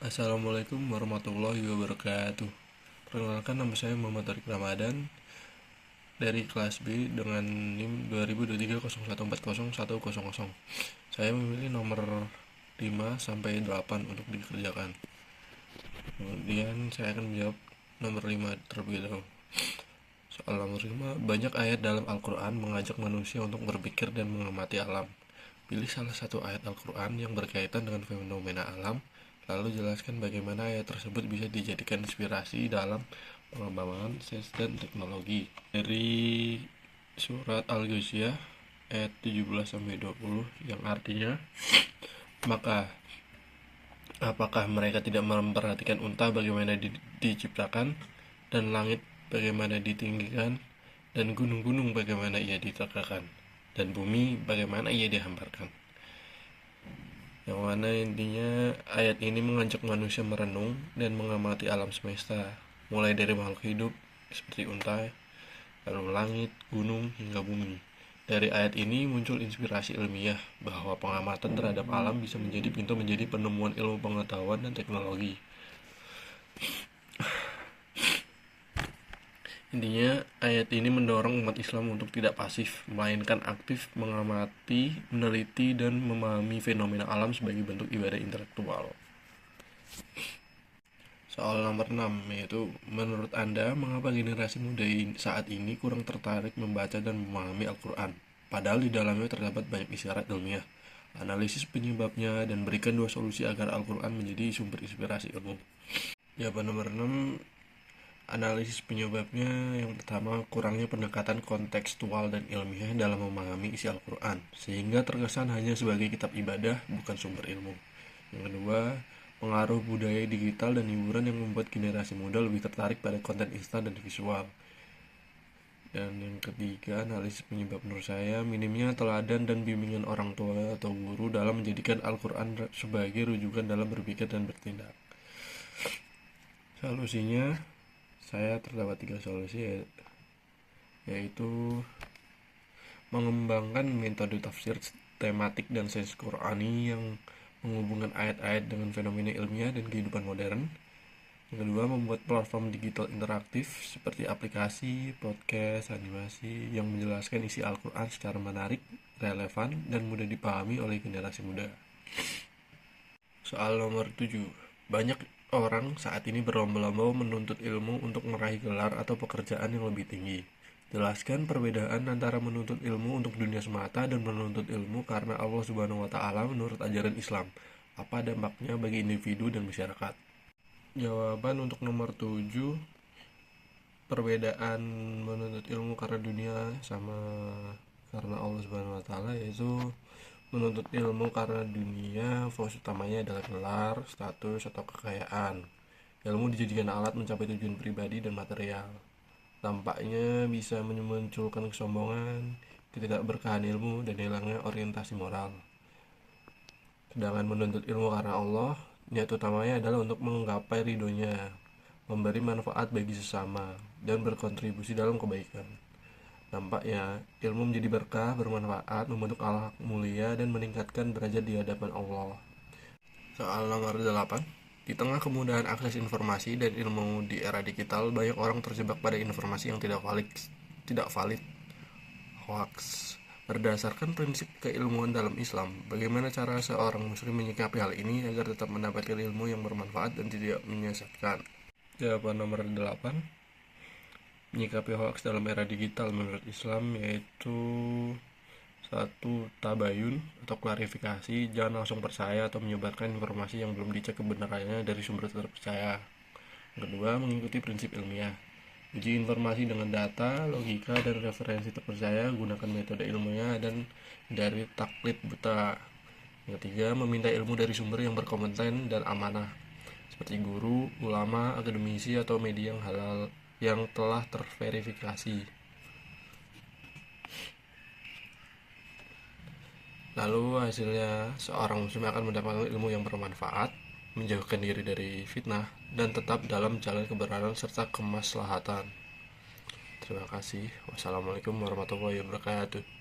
Assalamualaikum warahmatullahi wabarakatuh. Perkenalkan, nama saya Muhammad Tarik Ramadan dari kelas B dengan NIM 2023014010. Saya memilih nomor 5 sampai 8 untuk dikerjakan. Kemudian saya akan menjawab nomor 5 terlebih dahulu. Soal nomor 5, banyak ayat dalam Al-Quran mengajak manusia untuk berpikir dan mengamati alam. Pilih salah satu ayat Al-Quran yang berkaitan dengan fenomena alam, lalu jelaskan bagaimana ayat tersebut bisa dijadikan inspirasi dalam pengembangan sains dan teknologi. Dari surat Al-Ghasyiyah ayat 17-20 yang artinya, maka apakah mereka tidak memperhatikan unta bagaimana diciptakan, dan langit bagaimana ditinggikan, dan gunung-gunung bagaimana ia ditegakkan, dan bumi bagaimana ia dihamparkan. Yang mana intinya ayat ini mengajak manusia merenung dan mengamati alam semesta, mulai dari makhluk hidup seperti unta, lalu langit, gunung, hingga bumi. Dari ayat ini muncul inspirasi ilmiah bahwa pengamatan terhadap alam bisa menjadi pintu menjadi penemuan ilmu pengetahuan dan teknologi. Intinya, ayat ini mendorong umat Islam untuk tidak pasif, melainkan aktif mengamati, meneliti, dan memahami fenomena alam sebagai bentuk ibadah intelektual. Soal nomor 6, yaitu menurut Anda, mengapa generasi muda saat ini kurang tertarik membaca dan memahami Al-Quran? Padahal di dalamnya terdapat banyak isyarat ilmiah. Analisis penyebabnya dan berikan 2 solusi agar Al-Quran menjadi sumber inspirasi ilmu. Jawaban nomor 6, analisis penyebabnya. Yang pertama, kurangnya pendekatan kontekstual dan ilmiah dalam memahami isi Al-Quran, sehingga terkesan hanya sebagai kitab ibadah, bukan sumber ilmu. Yang kedua, pengaruh budaya digital dan hiburan yang membuat generasi muda lebih tertarik pada konten instan dan visual. Dan yang ketiga, analisis penyebab menurut saya minimnya teladan dan bimbingan orang tua atau guru dalam menjadikan Al-Quran sebagai rujukan dalam berpikir dan bertindak. Solusinya, saya terdapat 3 solusi, yaitu mengembangkan metode tafsir tematik dan sains Qurani yang menghubungkan ayat-ayat dengan fenomena ilmiah dan kehidupan modern. Yang kedua, membuat platform digital interaktif seperti aplikasi, podcast, animasi yang menjelaskan isi Al-Quran secara menarik, relevan, dan mudah dipahami oleh generasi muda. Soal nomor 7, banyak orang saat ini berlomba-lomba menuntut ilmu untuk meraih gelar atau pekerjaan yang lebih tinggi. Jelaskan perbedaan antara menuntut ilmu untuk dunia semata dan menuntut ilmu karena Allah Subhanahu wa Ta'ala menurut ajaran Islam. Apa dampaknya bagi individu dan masyarakat? Jawaban untuk nomor 7, perbedaan menuntut ilmu karena dunia sama karena Allah Subhanahu wa Ta'ala, yaitu menuntut ilmu karena dunia fokus utamanya adalah gelar, status, atau kekayaan. Ilmu dijadikan alat mencapai tujuan pribadi dan material. Tampaknya bisa memunculkan kesombongan, ketidakberkahan ilmu, dan hilangnya orientasi moral. Sedangkan menuntut ilmu karena Allah, niat utamanya adalah untuk menggapai ridhonya, memberi manfaat bagi sesama, dan berkontribusi dalam kebaikan. Nampaknya ilmu menjadi berkah, bermanfaat, membentuk akhlak mulia, dan meningkatkan derajat di hadapan Allah. Soal nomor 8, di tengah kemudahan akses informasi dan ilmu di era digital, banyak orang terjebak pada informasi yang tidak valid, hoax. Berdasarkan prinsip keilmuan dalam Islam, bagaimana cara seorang muslim menyikapi hal ini agar tetap mendapatkan ilmu yang bermanfaat dan tidak menyesatkan? Jawaban nomor 8, menyikapi hoax dalam era digital menurut Islam yaitu 1. Tabayun atau klarifikasi, jangan langsung percaya atau menyebarkan informasi yang belum dicek kebenarannya dari sumber terpercaya. Kedua, mengikuti prinsip ilmiah, uji informasi dengan data, logika, dan referensi terpercaya, gunakan metode ilmiah dan hindari taklid buta. Yang ketiga, meminta ilmu dari sumber yang berkompeten dan amanah, seperti guru, ulama, akademisi, atau media yang halal yang telah terverifikasi. Lalu hasilnya, seorang muslim akan mendapatkan ilmu yang bermanfaat, menjauhkan diri dari fitnah, dan tetap dalam jalan kebenaran serta kemaslahatan. Terima kasih. Wassalamualaikum warahmatullahi wabarakatuh.